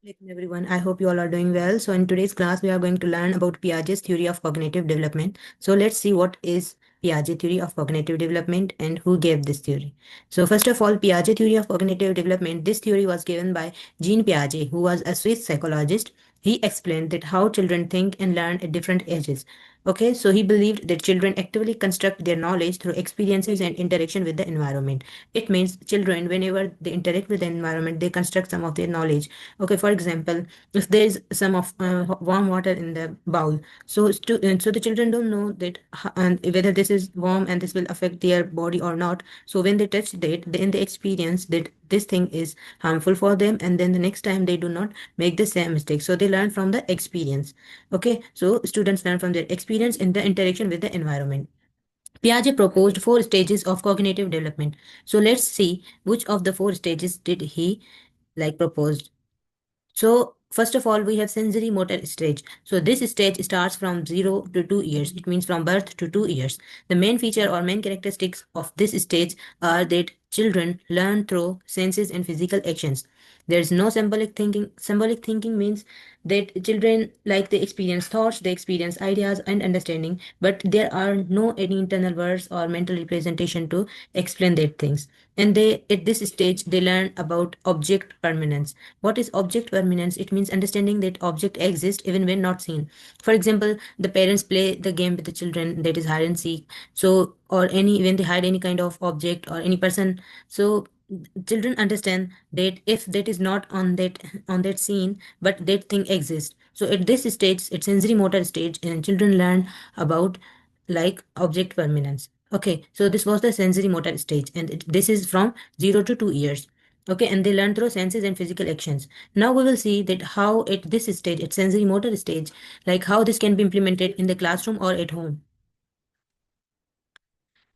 Assalamualaikum everyone. I hope you all are doing well. So in today's class, we are going to learn about Piaget's theory of cognitive development. So let's see what is Piaget theory of cognitive development and who gave this theory. So first of all, Piaget theory of cognitive development. This theory was given by Jean Piaget, who was a Swiss psychologist. He explained that how children think and learn at different ages. Okay, so he believed that children actively construct their knowledge through experiences and interaction with the environment. It means children, whenever they interact with the environment, they construct some of their knowledge. Okay, for example, if there is some of warm water in the bowl, so the children don't know that and whether this is warm and this will affect their body or not. So when they touch it, then they experience that this thing is harmful for them, and then the next time they do not make the same mistake. So they learn from the experience. Okay, so students learn from their experience in the interaction with the environment. Piaget proposed four stages of cognitive development. So let's see which of the four stages did he proposed. So first of all, we have sensory motor stage. So this stage starts from 0 to 2 years. It means from birth to 2 years. The main feature or main characteristics of this stage are that children learn through senses and physical actions. There is no symbolic thinking. Symbolic thinking means that children they experience thoughts, they experience ideas and understanding, but there are no any internal words or mental representation to explain that things. And they at this stage they learn about object permanence. What is object permanence? It means understanding that object exists even when not seen. For example, the parents play the game with the children, that is hide and seek. So or any when they hide any kind of object or any person, so children understand that if that is not on that scene, but that thing exists. So at this stage, at sensory motor stage, and children learn about object permanence. Okay, so this was the sensory motor stage, and this is from 0 to 2 years. Okay, and they learn through senses and physical actions. Now we will see that how at this stage, at sensory motor stage, how this can be implemented in the classroom or at home.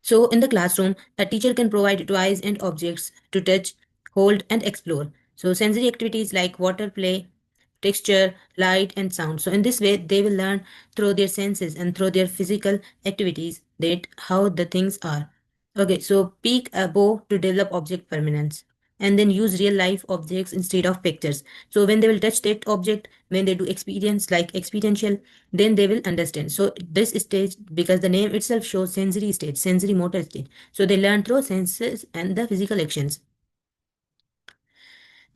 So in the classroom, a teacher can provide toys and objects to touch, hold, and explore. So sensory activities like water play, texture, light, and sound. So in this way, they will learn through their senses and through their physical activities that how the things are. Okay, so pick a bow to develop object permanence, and then use real life objects instead of pictures. So when they will touch that object, when they do experience like experiential, then they will understand. So this stage, because the name itself shows sensory stage, sensory motor stage. So they learn through senses and the physical actions.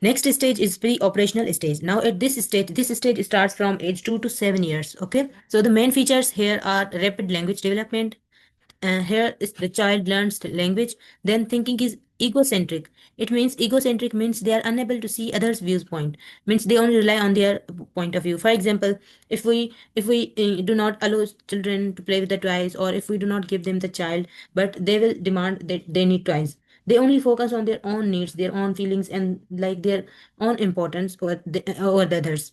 Next stage is pre-operational stage. Now at this stage starts from age 2 to 7 years. Okay. So the main features here are rapid language development. Here is the child learns the language. Then thinking is egocentric. It means egocentric means they are unable to see others' viewpoint. Means they only rely on their point of view. For example, if we do not allow children to play with the toys, or if we do not give them the child, but they will demand that they need toys. They only focus on their own needs, their own feelings, and their own importance over the others.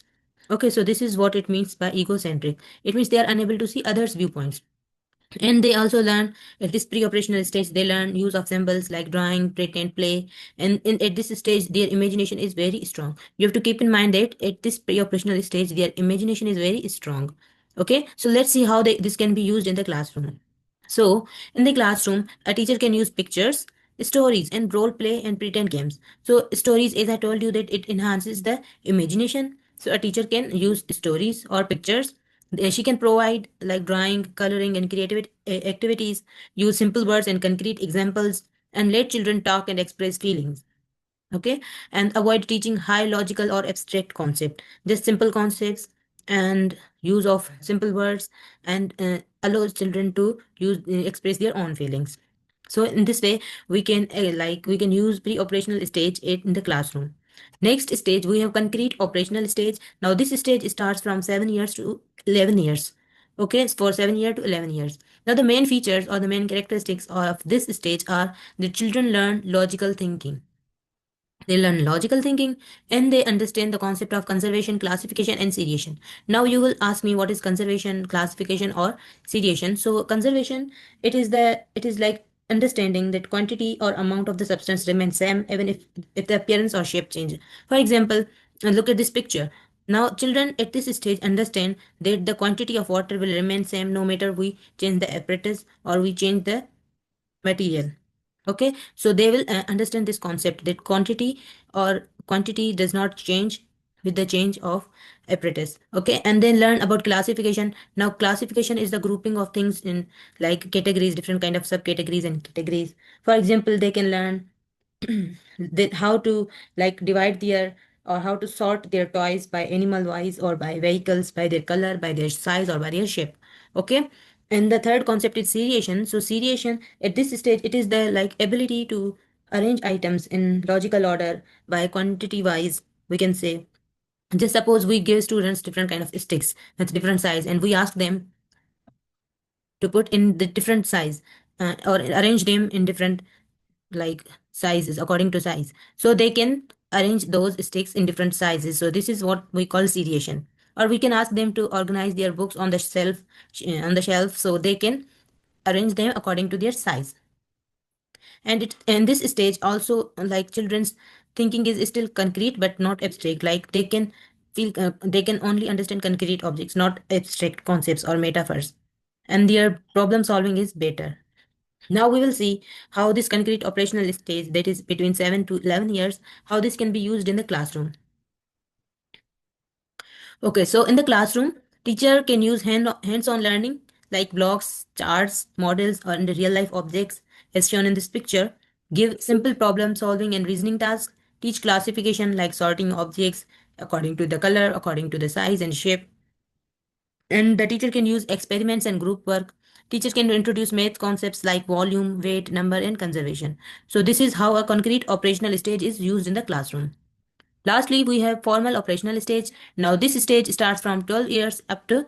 Okay, so this is what it means by egocentric. It means they are unable to see others' viewpoints. And they also learn at this pre-operational stage, they learn use of symbols like drawing, pretend, play. And at this stage, their imagination is very strong. You have to keep in mind that at this pre-operational stage, their imagination is very strong. Okay, so let's see how this can be used in the classroom. So, in the classroom, a teacher can use pictures, stories, and role play and pretend games. So, stories, as I told you, that it enhances the imagination. So, a teacher can use stories or pictures. She can provide like drawing, coloring, and creative activities, use simple words and concrete examples, and let children talk and express feelings. Okay, and avoid teaching high logical or abstract concept. Just simple concepts and use of simple words, and allows children to use express their own feelings. So in this way, we can we can use pre-operational stage in the classroom. Next stage, we have concrete operational stage. Now this stage starts from 7 years to 11 years. Okay, for 7 years to 11 years. Now the main features or the main characteristics of this stage are the children learn logical thinking. They learn logical thinking, and they understand the concept of conservation, classification, and seriation. Now you will ask me what is conservation, classification, or seriation. So conservation, it is like understanding that quantity or amount of the substance remains same even if the appearance or shape change. For example, look at this picture. Now children at this stage understand that the quantity of water will remain same no matter we change the apparatus or we change the material. Okay, so they will understand this concept that quantity or quantity does not change, with the change of apparatus. Okay, and then learn about classification. Now classification is the grouping of things in like categories, different kind of subcategories and categories. For example, they can learn how to like divide their or how to sort their toys by animal wise or by vehicles, by their color, by their size, or by their shape. Okay, and the third concept is seriation. So seriation at this stage, it is the like ability to arrange items in logical order by quantity wise, we can say. Just suppose we give students different kind of sticks with different size, and we ask them to put in the different size, or arrange them in different like sizes according to size, so they can arrange those sticks in different sizes. So this is what we call seriation. Or we can ask them to organize their books on the shelf so they can arrange them according to their size. And it and this stage also, like children's thinking is still concrete but not abstract. Like they can feel, they can only understand concrete objects, not abstract concepts or metaphors, and their problem solving is better. Now we will see how this concrete operational stage, that is between 7 to 11 years, how this can be used in the classroom. Okay, so in the classroom, teacher can use hands-on learning like blocks, charts, models, or in the real life objects as shown in this picture. Give simple problem solving and reasoning tasks. Teach classification like sorting objects according to the color, according to the size and shape. And the teacher can use experiments and group work. Teachers can introduce math concepts like volume, weight, number, and conservation. So this is how a concrete operational stage is used in the classroom. Lastly, we have formal operational stage. Now this stage starts from 12 years up to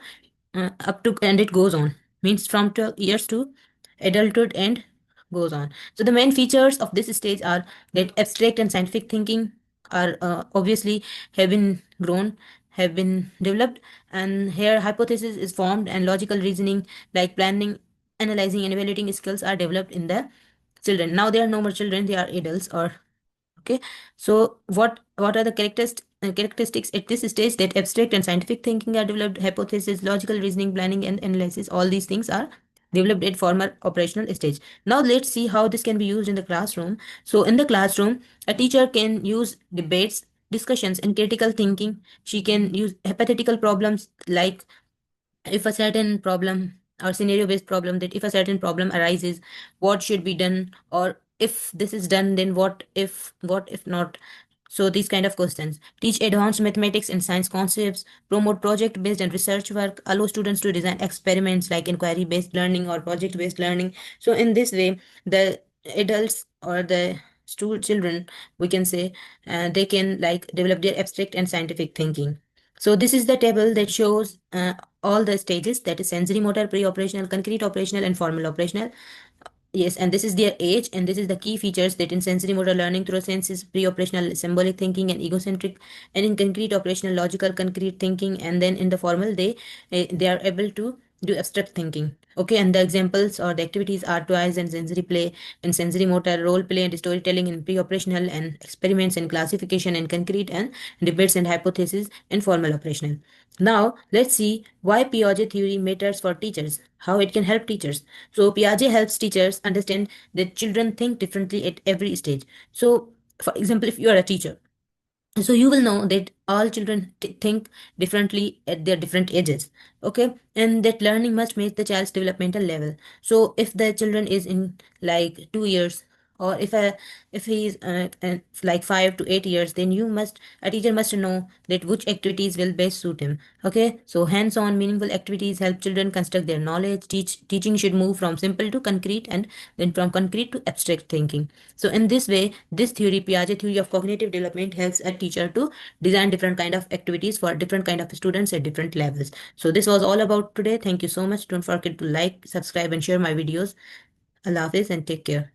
and it goes on. Means from 12 years to adulthood and goes on. So the main features of this stage are that abstract and scientific thinking are obviously have been grown, have been developed, and here hypothesis is formed and logical reasoning like planning, analyzing, and evaluating skills are developed in the children. Now they are no more children; they are adults. Or okay, so what are the characteristics at this stage? That abstract and scientific thinking are developed, hypothesis, logical reasoning, planning, and analysis. All these things are developed at formal operational stage. Now let's see how this can be used in the classroom. So in the classroom, a teacher can use debates, discussions, and critical thinking. She can use hypothetical problems like if a certain problem or scenario based problem, that if a certain problem arises, what should be done, or if this is done, then what if not. So these kind of questions. Teach advanced mathematics and science concepts. Promote project based and research work. Allow students to design experiments like inquiry based learning or project based learning. So in this way, the adults or the children, we can say, they can like develop their abstract and scientific thinking. So this is the table that shows all the stages, that is sensory motor, pre-operational, concrete operational, and formal operational. Yes, and this is their age, and this is the key features that in sensory motor learning through senses, pre-operational symbolic thinking and egocentric, and in concrete operational logical concrete thinking, and then in the formal they are able to do abstract thinking. Okay, and the examples or the activities are toys and sensory play and sensory motor, role play and storytelling in pre-operational, and experiments and classification and concrete, and debates and hypothesis in formal operational. Now, let's see why Piaget theory matters for teachers, how it can help teachers. So, Piaget helps teachers understand that children think differently at every stage. So, for example, if you are a teacher, so you will know that all children think differently at their different ages. Okay, and that learning must match the child's developmental level. So if the children is in like 2 years, or if he is like 5 to 8 years, then a teacher must know that which activities will best suit him. Okay, so hands-on meaningful activities help children construct their knowledge. Teaching should move from simple to concrete, and then from concrete to abstract thinking. So in this way, this theory, Piaget theory of cognitive development, helps a teacher to design different kind of activities for different kind of students at different levels. So this was all about today. Thank you so much. Don't forget to like, subscribe, and share my videos. Allah Hafiz and take care.